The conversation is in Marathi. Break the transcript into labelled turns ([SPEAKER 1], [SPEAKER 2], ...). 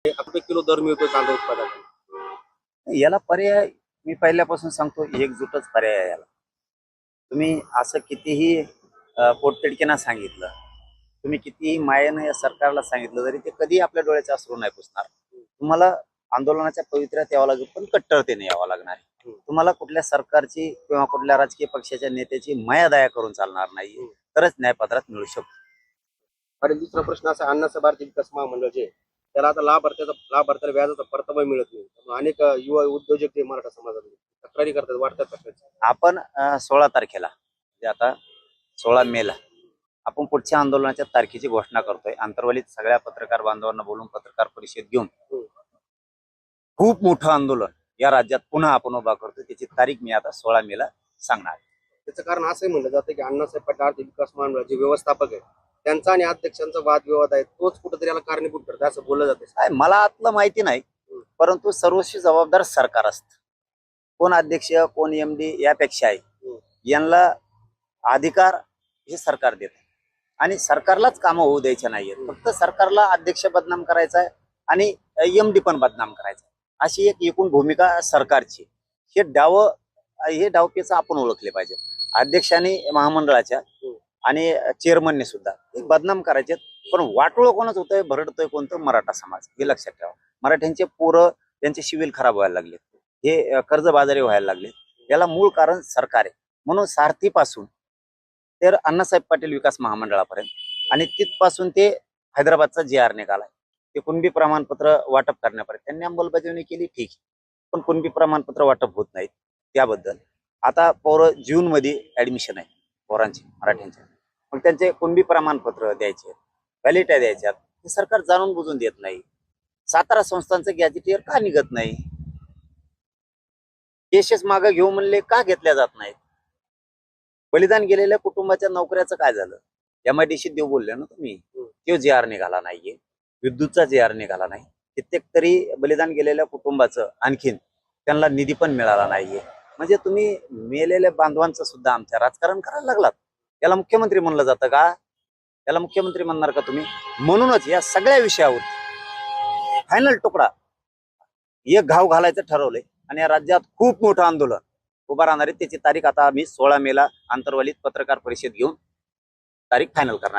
[SPEAKER 1] किलो दर मिळतो कांदा उत्पादनाला.
[SPEAKER 2] याला पर्याय मी पहिल्यापासून सांगतो, एकजूटच पर्याय आहे याला. तुम्ही असं कितीही पोटतिडकीनं सांगितलं, तुम्ही कितीही मायेनं या सरकारला सांगितलं तरी ते कधी आपल्या डोळ्याचे अश्रू नाही पुसणार. तुम्हाला आंदोलनाच्या पवित्र्यात यावं लागेल, पण कट्टरतेने यावं लागणार आहे. तुम्हाला कुठल्या सरकारची किंवा कुठल्या राजकीय पक्षाच्या नेत्याची माया दया करून चालणार नाही, तरच न्यायपत्रात मिळू शकतो.
[SPEAKER 1] आणि दुसरा प्रश्न असा, अण्णासाहेब आर्थिक विकास महामंडळ जे त्याला आता लाभार्थ्याला व्याजाचा परतावा मिळत नाही. त्यामुळे अनेक युवा उद्योजक जे मराठा समाजातले तक्रारी करतात, वाढतात तक्रारी.
[SPEAKER 2] आपण 16 तारखेला म्हणजे आता 16 मेला आपण पुढच्या आंदोलनाच्या तारखेची घोषणा करतोय. आंतरवलीत सगळ्या पत्रकार बांधवांना बोलून पत्रकार परिषद घेऊन खूप मोठं आंदोलन या राज्यात पुन्हा आपण उभा करतोय. त्याची तारीख मी आता 16 मेला सांगणार.
[SPEAKER 1] त्याचं कारण असंही म्हणलं जातं की अण्णासाहेब पाटील आर्थिक विकास महामंडळ जे व्यवस्थापक आहे त्यांचा आणि अध्यक्षांचा वादविवाद आहे, तोच कुठेतरी याला कारणीभूत करतो असं बोललं जातं.
[SPEAKER 2] मला आतलं माहिती नाही, परंतु सर्वस्वी जबाबदार सरकार असतं. कोण अध्यक्ष कोण MD यापेक्षा आहे, यांना अधिकार हे सरकार देत आणि सरकारलाच कामं होऊ द्यायचे नाहीयेत. फक्त सरकारला अध्यक्ष बदनाम करायचा आहे आणि MD पण बदनाम करायचा, अशी एक एकूण भूमिका सरकारची. हे डावपेच आपण ओळखले पाहिजे. अध्यक्षांनी महामंडळाच्या आणि चेअरमनने सुद्धा बदनाम करायचे, पण वाटोळ कोणच होतंय, भरडतोय कोणतं? मराठा समाज. हे लक्षात ठेवा. मराठ्यांचे पोरं त्यांचे सिव्हिल खराब व्हायला लागले, हे कर्जबाजारी व्हायला लागले. याला मूळ कारण सरकार आहे. म्हणून सारथीपासून तर अण्णासाहेब पाटील विकास महामंडळापर्यंत आणि तिथपासून ते हैदराबादचा JR निघालाय, ते कुणबी प्रमाणपत्र वाटप करण्यापर्यंत त्यांनी अंमलबजावणी केली, ठीक, पण कुणबी प्रमाणपत्र वाटप होत नाहीत. त्याबद्दल आता पोरं जूनमध्ये ऍडमिशन आहे पोरांची मराठ्यांच्या, मग त्यांचे कुणबी प्रमाणपत्र द्यायचे, व्हॅलिडिटी द्यायच्यात, हे सरकार जाणून बुजून देत नाही. सातारा संस्थांचं गॅजेटियर का निघत नाही? केसेस मागे घेऊ म्हणले का घेतल्या जात नाहीत? बलिदान गेलेल्या कुटुंबाच्या नोकऱ्याचं काय झालं? MIDC देऊ बोलले ना तुम्ही, तो JR निघाला नाहीये, विद्युतचा JR निघाला नाही. कित्येक तरी बलिदान गेलेल्या कुटुंबाचं आणखीन त्यांना निधी पण मिळाला नाहीये. म्हणजे तुम्ही मेलेल्या बांधवांचं सुद्धा आमच्या राजकारण करायला लागलात. याला मुख्यमंत्री म्हणलं जातं का? याला मुख्यमंत्री म्हणणार का तुम्ही? म्हणूनच या सगळ्या विषयावर फायनल तुकडा एक घाव घालायचं ठरवलंय आणि या राज्यात खूप मोठं आंदोलन उभा राहणार आहे. त्याची तारीख आता आम्ही 16 मेला आंतरवलीत पत्रकार परिषद घेऊन तारीख फायनल करणार.